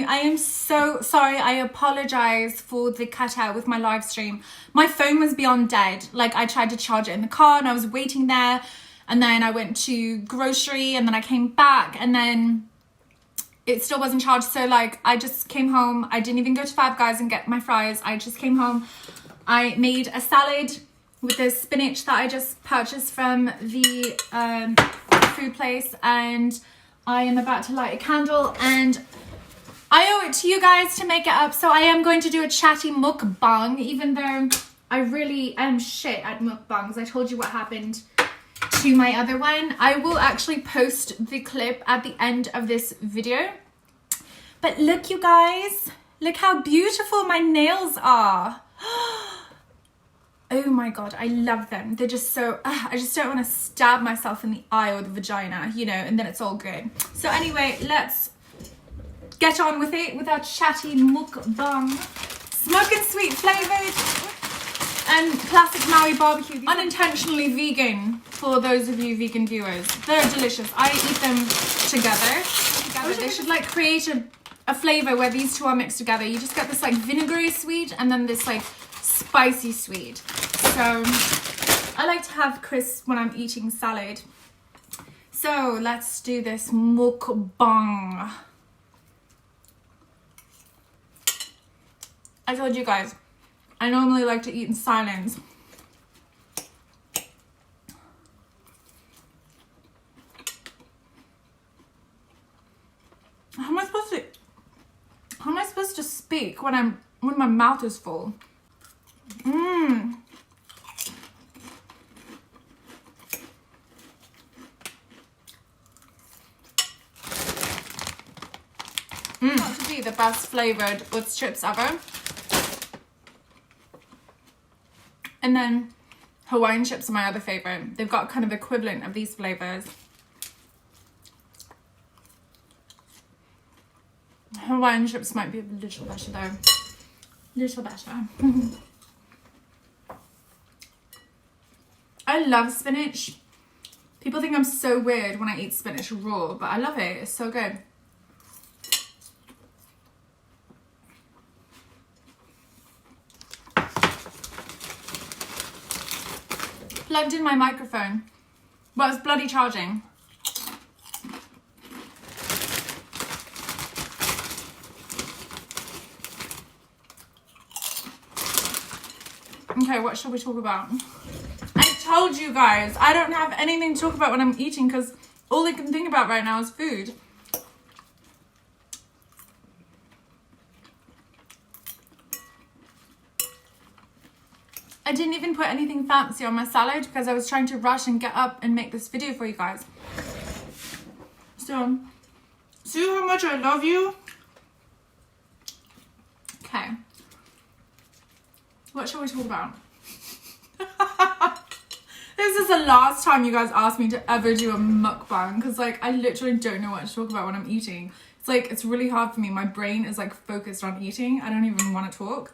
I am so sorry. I apologize for the cutout with my live stream. My phone was beyond dead. Like, I tried to charge it in the car and I was waiting there, and then I went to grocery and then I came back and then it still wasn't charged. So like, I just came home. I didn't even go to Five Guys and get my fries. I just came home. I made a salad with this spinach that I just purchased from the food place, and I am about to light a candle, and I owe it to you guys to make it up. So I am going to do a chatty mukbang, even though I really am shit at mukbangs. I told you what happened to my other one. I will actually post the clip at the end of this video. But look, you guys, look how beautiful my nails are. Oh my God, I love them. They're just so, I just don't want to stab myself in the eye or the vagina, you know, and then it's all good. So anyway, let's get on with it with our chatty mukbang. Smoke and sweet flavored and classic Maui barbecue. Unintentionally vegan for those of you vegan viewers. They're delicious. I eat them together. They should like create a flavor where these two are mixed together. You just get this like vinegary sweet and then this like spicy sweet. So I like to have crisp when I'm eating salad. So let's do this mukbang. I told you guys, I normally like to eat in silence. How am I supposed to speak when my mouth is full? Got to be the best flavored with chips ever. And then Hawaiian chips are my other favorite. They've got kind of equivalent of these flavors. Hawaiian chips might be a little better though. Little better. I love spinach. People think I'm so weird when I eat spinach raw, but I love it. It's so good. Plugged in my microphone. Well, it's bloody charging. Okay, what shall we talk about? I told you guys, I don't have anything to talk about when I'm eating because all I can think about right now is food. I didn't even put anything fancy on my salad because I was trying to rush and get up and make this video for you guys. So, see how much I love you? Okay. What shall we talk about? This is the last time you guys asked me to ever do a mukbang because like I literally don't know what to talk about when I'm eating. It's like, it's really hard for me. My brain is like focused on eating. I don't even want to talk.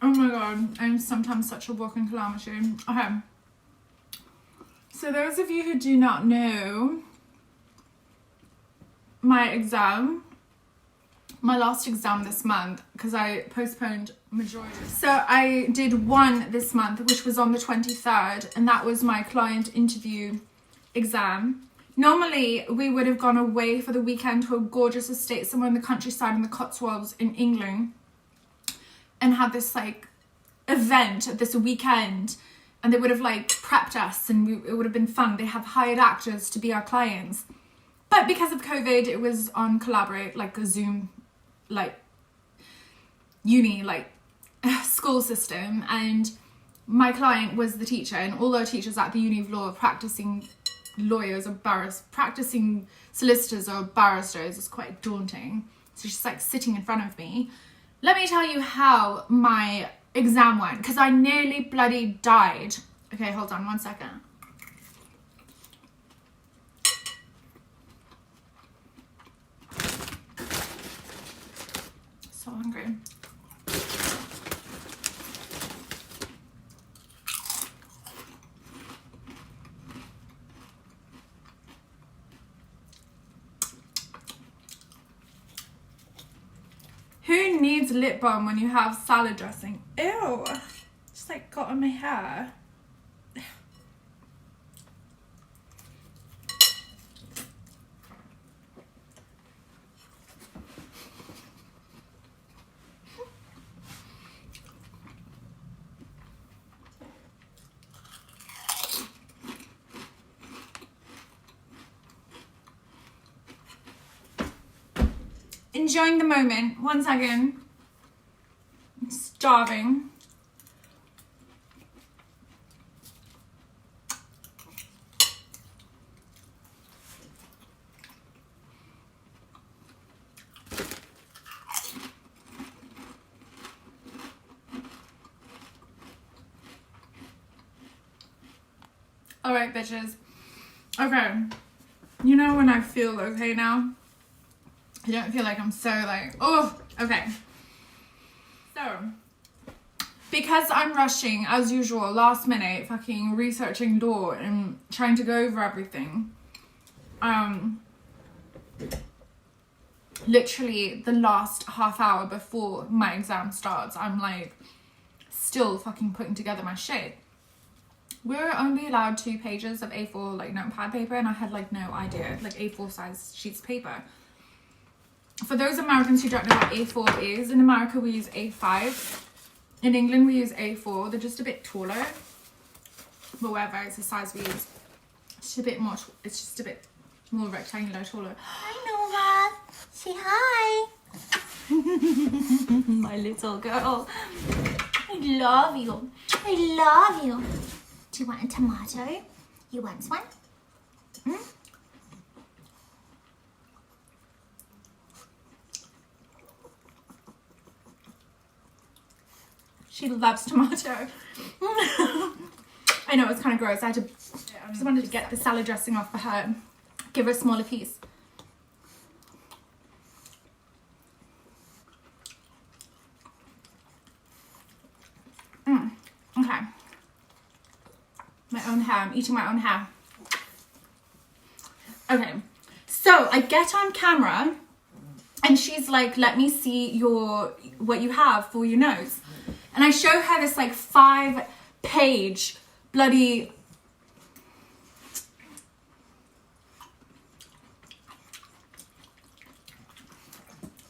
Oh my God, I'm sometimes such a walking calamity. Okay. So those of you who do not know, my last exam this month, because I postponed majority. So I did one this month, which was on the 23rd, and that was my client interview exam. Normally, we would have gone away for the weekend to a gorgeous estate somewhere in the countryside in the Cotswolds in England, and had this like event this weekend, and they would have like prepped us, and it would have been fun. They have hired actors to be our clients, but because of COVID, it was on Collaborate, like a Zoom, like uni, like school system, and my client was the teacher, and all our teachers at the Uni of Law, practicing lawyers or barristers, practicing solicitors or barristers, is quite daunting. So she's like sitting in front of me. Let me tell you how my exam went, because I nearly bloody died. Okay, hold on 1 second. hungry. Who needs lip balm when you have salad dressing? Ew. Just like got on my hair. Enjoying the moment. 1 second. I'm starving. Alright, bitches. Okay. You know when I feel okay now? I don't feel like I'm so like, oh, okay. So, because I'm rushing, as usual, last minute, fucking researching law and trying to go over everything. Literally the last half hour before my exam starts, I'm like, still fucking putting together my shit. We're only allowed 2 pages of A4 like notepad paper, and I had like no idea, like A4 size sheets of paper. For those Americans who don't know what A4 is, in America we use A5. In England we use A4. They're just a bit taller. But whatever, it's the size we use. It's just a bit more, it's just a bit more rectangular, taller. Hi, Nora. Say hi. My little girl. I love you. I love you. Do you want a tomato? You want one? Hmm? She loves tomato. I know, it's kind of gross. I just wanted to get the salad dressing off for her. Give her a smaller piece. Okay. My own hair. I'm eating my own hair. Okay. So I get on camera and she's like, let me see what you have for your nose. And I show her this like 5-page bloody...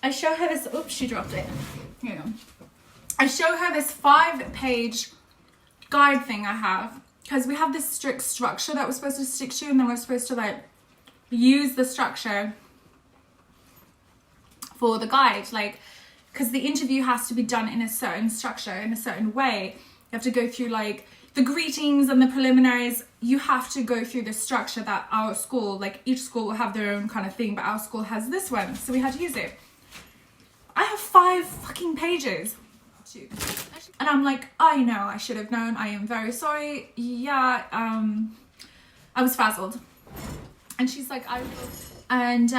I show her this... Oops, she dropped it. Here you go. I show her this 5-page guide thing I have. Because we have this strict structure that we're supposed to stick to. And then we're supposed to like use the structure for the guide. Like... because the interview has to be done in a certain structure, in a certain way. You have to go through like the greetings and the preliminaries. You have to go through the structure that our school, like each school will have their own kind of thing, but our school has this one. So we had to use it. I have 5 fucking pages. And I'm like, I know, I should have known. I am very sorry. Yeah, I was frazzled. And she's like, I will. And,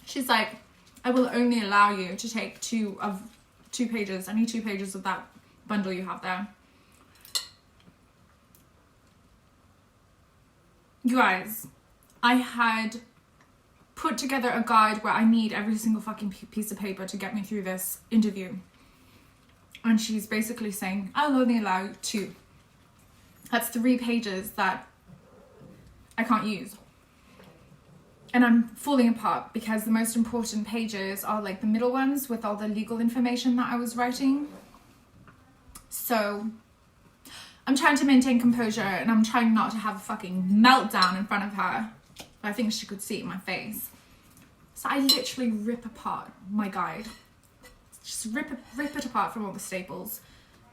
she's like, I will only allow you to take 2 pages. I need 2 pages of that bundle you have there. You guys, I had put together a guide where I need every single fucking piece of paper to get me through this interview. And she's basically saying, I'll only allow 2. That's 3 pages that I can't use. And I'm falling apart because the most important pages are like the middle ones with all the legal information that I was writing. So I'm trying to maintain composure and I'm trying not to have a fucking meltdown in front of her. But I think she could see it in my face. So I literally rip apart my guide. Just rip it apart from all the staples.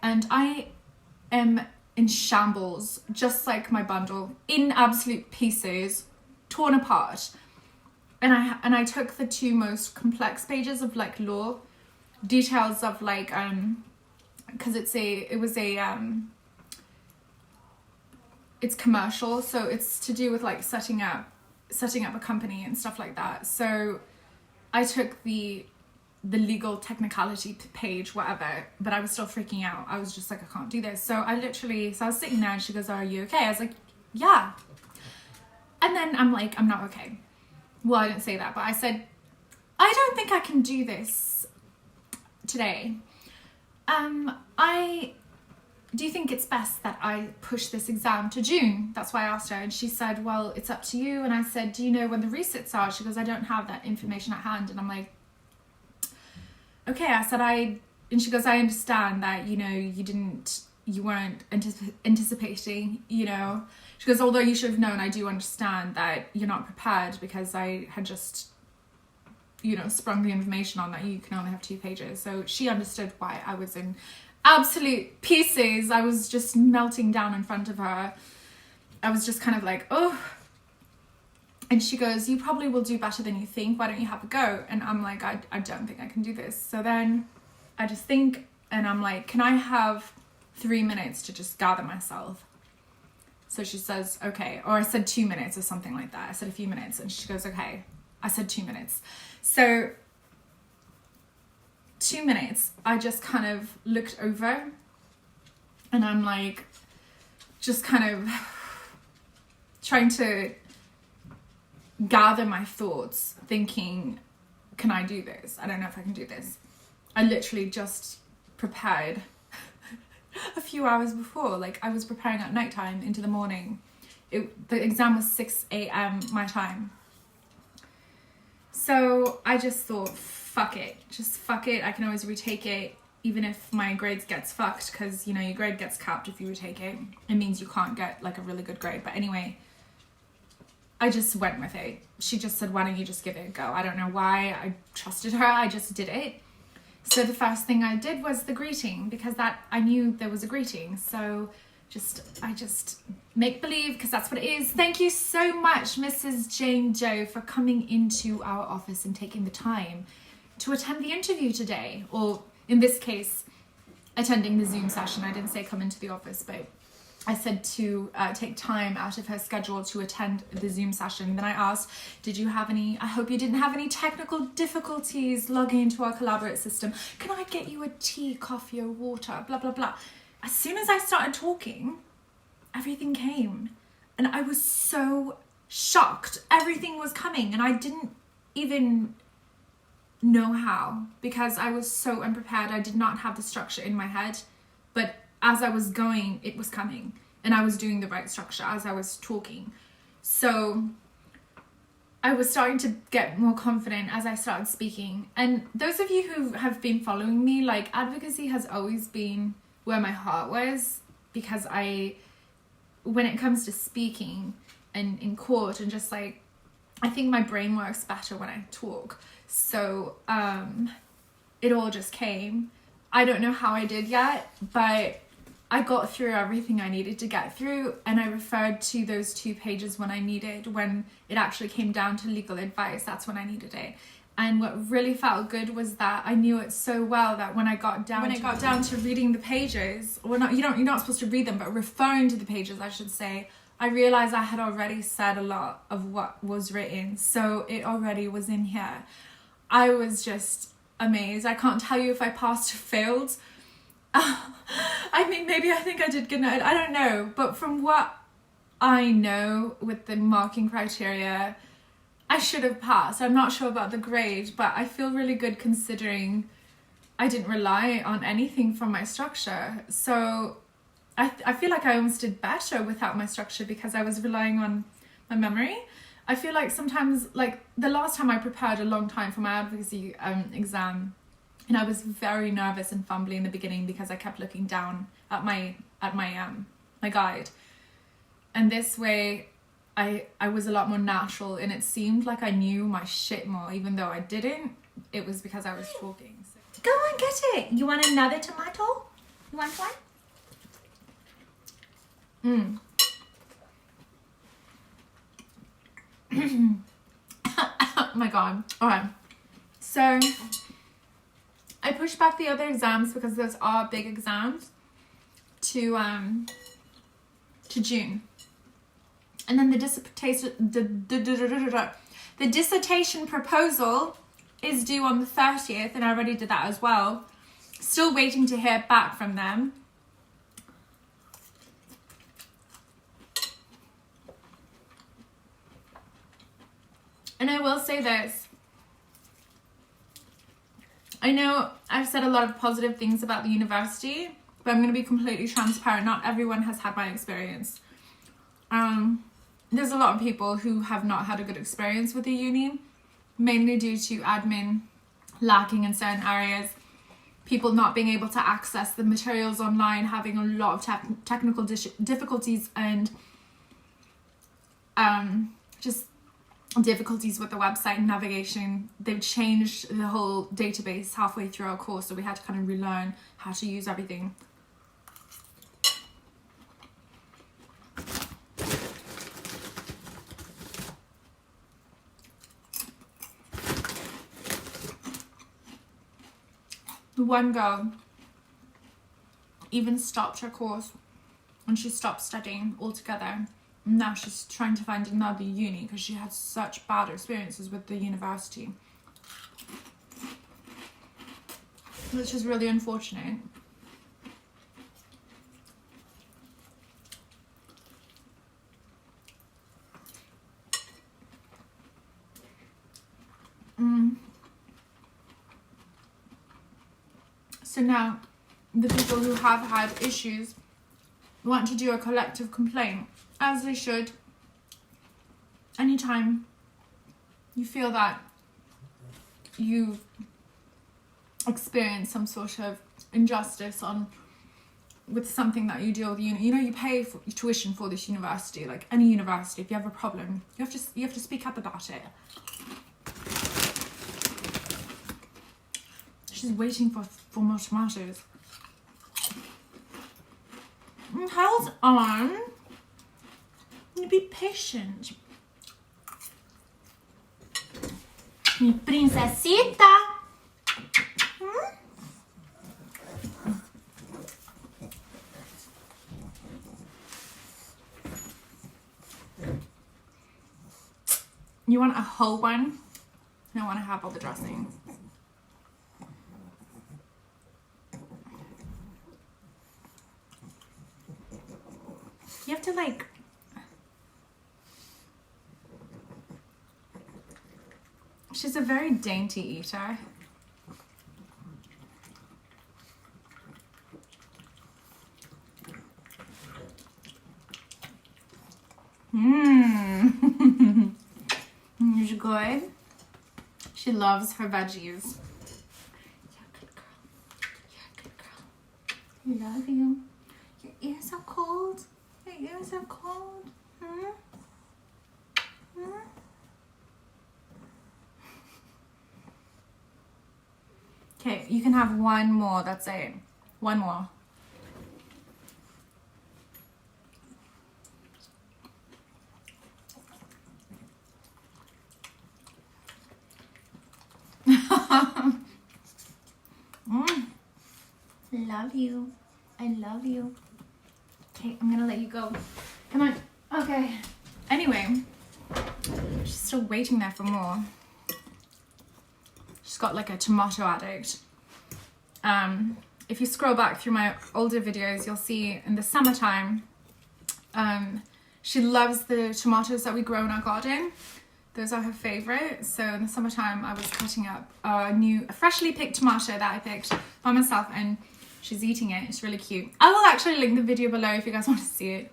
And I am in shambles, just like my bundle, in absolute pieces, torn apart. And I took the 2 most complex pages of like law, details of like, because it was a it's commercial, so it's to do with like setting up a company and stuff like that. So I took the legal technicality page, whatever, but I was still freaking out. I was just like, I can't do this. So I was sitting there and she goes, are you okay? I was like, yeah. And then I'm like, I'm not okay. Well, I didn't say that, but I said, I don't think I can do this today. Do you think it's best that I push this exam to June? That's why I asked her. And she said, well, it's up to you. And I said, do you know when the resits are? She goes, I don't have that information at hand. And I'm like, okay. I said, and she goes, I understand that, you know, you weren't anticipating, you know. She goes, although you should have known, I do understand that you're not prepared because I had just, you know, sprung the information on that you can only have 2 pages. So she understood why I was in absolute pieces. I was just melting down in front of her. I was just kind of like, oh. And she goes, you probably will do better than you think. Why don't you have a go? And I'm like, I don't think I can do this. So then I just think, and I'm like, can I have 3 minutes to just gather myself? So she says, okay. Or I said 2 minutes or something like that. I said a few minutes. And she goes, okay. I said 2 minutes. So 2 minutes, I just kind of looked over and I'm like, just kind of trying to gather my thoughts, thinking, can I do this? I don't know if I can do this. I literally just prepared a few hours before. Like, I was preparing at nighttime into the morning. The exam was 6 a.m. my time. So I just thought, fuck it. Just fuck it. I can always retake it, even if my grades gets fucked, because, you know, your grade gets capped if you retake it. It means you can't get, like, a really good grade. But anyway, I just went with it. She just said, why don't you just give it a go? I don't know why I trusted her. I just did it. So the first thing I did was the greeting, because that I knew there was a greeting. So I just make believe, because that's what it is. Thank you so much, Mrs. Jane Joe, for coming into our office and taking the time to attend the interview today. Or in this case, attending the Zoom session. I didn't say come into the office, but I said to take time out of her schedule to attend the Zoom session. Then I asked, I hope you didn't have any technical difficulties logging into our Collaborate system. Can I get you a tea, coffee or water? Blah, blah, blah. As soon as I started talking, everything came. And I was so shocked. Everything was coming and I didn't even know how, because I was so unprepared. I did not have the structure in my head, but as I was going, it was coming, and I was doing the right structure as I was talking. So I was starting to get more confident as I started speaking. And those of you who have been following me, like, advocacy has always been where my heart was, because when it comes to speaking and in court and just like, I think my brain works better when I talk. So it all just came. I don't know how I did yet, but I got through everything I needed to get through, and I referred to those 2 pages when it actually came down to legal advice. That's when I needed it. And what really felt good was that I knew it so well that when it got down to reading the pages, or not, you're not supposed to read them, but referring to the pages, I should say, I realized I had already said a lot of what was written, so it already was in here. I was just amazed. I can't tell you if I passed or failed. I think I did good. I don't know, but from what I know with the marking criteria, I should have passed. I'm not sure about the grade, but I feel really good considering I didn't rely on anything from my structure. So I feel like I almost did better without my structure because I was relying on my memory. I feel like sometimes, like the last time I prepared a long time for my advocacy exam, and I was very nervous and fumbly in the beginning because I kept looking down at my guide. And this way, I was a lot more natural, and it seemed like I knew my shit more, even though I didn't. It was because I was talking. So. Go and get it. You want another tomato? You want one? Oh my god. Alright. So I pushed back the other exams because those are big exams to June. And then the dissertation proposal is due on the 30th, and I already did that as well. Still waiting to hear back from them. And I will say this. I know I've said a lot of positive things about the university, but I'm going to be completely transparent. Not everyone has had my experience. There's a lot of people who have not had a good experience with the uni, mainly due to admin lacking in certain areas, people not being able to access the materials online, having a lot of technical difficulties, and just difficulties with the website navigation. They've changed the whole database halfway through our course, so we had to kind of relearn how to use everything. The one girl even stopped her course and she stopped studying altogether. Now she's trying to find another uni because she had such bad experiences with the university, which is really unfortunate. So now the people who have had issues want to do a collective complaint, as they should. Anytime you feel that you experience some sort of injustice with something that you deal with, you know, you pay for tuition for this university, like any university. If you have a problem, you have to speak up about it. She's waiting for more tomatoes. Hold on. Be patient. Mi princesita. You want a whole one? I don't want to have all the dressing. You have to like... She's a very dainty eater. Is it good? She loves her veggies. You're a good girl. You're a good girl. I love you. Your ears are cold. Your ears are cold. Okay, you can have one more. That's it. One more. Love you. I love you. Okay, I'm gonna let you go. Come on. Okay. Anyway, she's still waiting there for more. She's got like a tomato addict. If you scroll back through my older videos, you'll see in the summertime, she loves the tomatoes that we grow in our garden. Those are her favorite. So in the summertime, I was cutting up a freshly picked tomato that I picked by myself, and she's eating it. It's really cute. I will actually link the video below if you guys want to see it.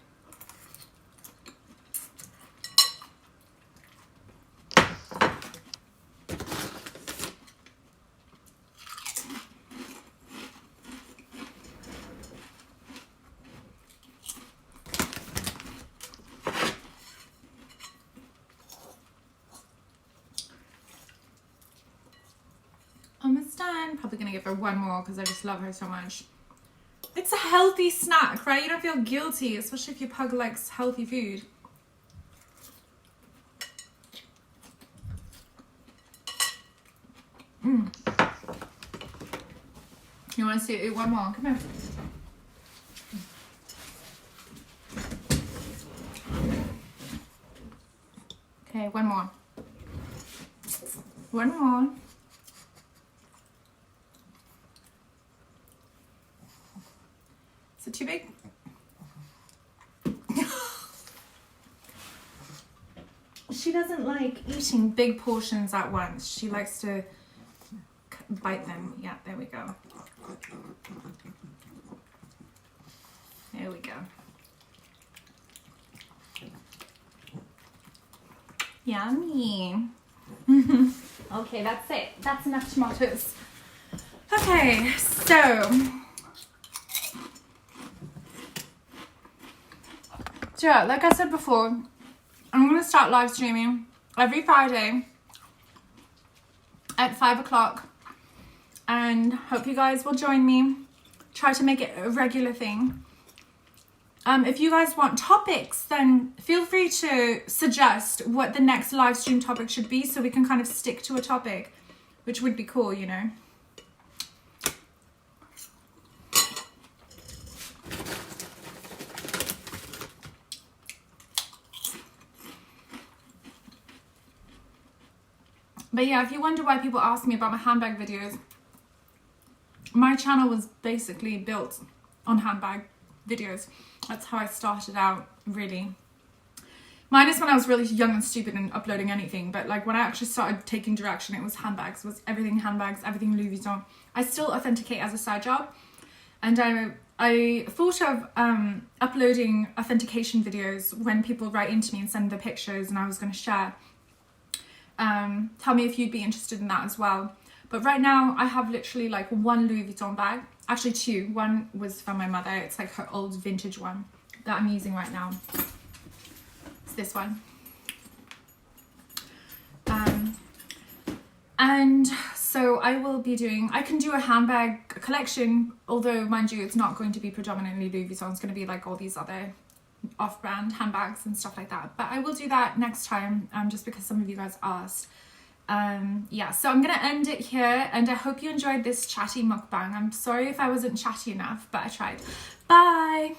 Almost done. Probably gonna give her one more because I just love her so much. It's a healthy snack, right? You don't feel guilty, especially if your pug likes healthy food. You want to see it? One more. Come here. Okay, one more. One more. Is it too big? She doesn't like eating big portions at once. She likes to bite them. Yeah, there we go. There we go. Yummy. Okay, that's it. That's enough tomatoes. Okay, so yeah, like I said before, I'm going to start live streaming every Friday at 5 o'clock, and hope you guys will join me. Try to make it a regular thing. If you guys want topics, then feel free to suggest what the next live stream topic should be, so we can kind of stick to a topic, which would be cool, you know. But yeah, if you wonder why people ask me about my handbag videos, my channel was basically built on handbag videos. That's how I started out, really. Minus when I was really young and stupid and uploading anything, but like when I actually started taking direction, it was handbags. It was everything handbags, everything Louis Vuitton. I still authenticate as a side job, and I thought of uploading authentication videos when people write into me and send their pictures, and I was going to share. Tell me if you'd be interested in that as well. But right now I have literally like one Louis Vuitton bag, actually two. One was from my mother, it's like her old vintage one that I'm using right now. It's this one. And so I will be doing, I can do a handbag collection, although mind you it's not going to be predominantly Louis Vuitton, it's going to be like all these other off-brand handbags and stuff like that, but I will do that next time, just because some of you guys asked. Yeah, so I'm gonna end it here, and I hope you enjoyed this chatty mukbang. I'm sorry if I wasn't chatty enough, but I tried. Bye.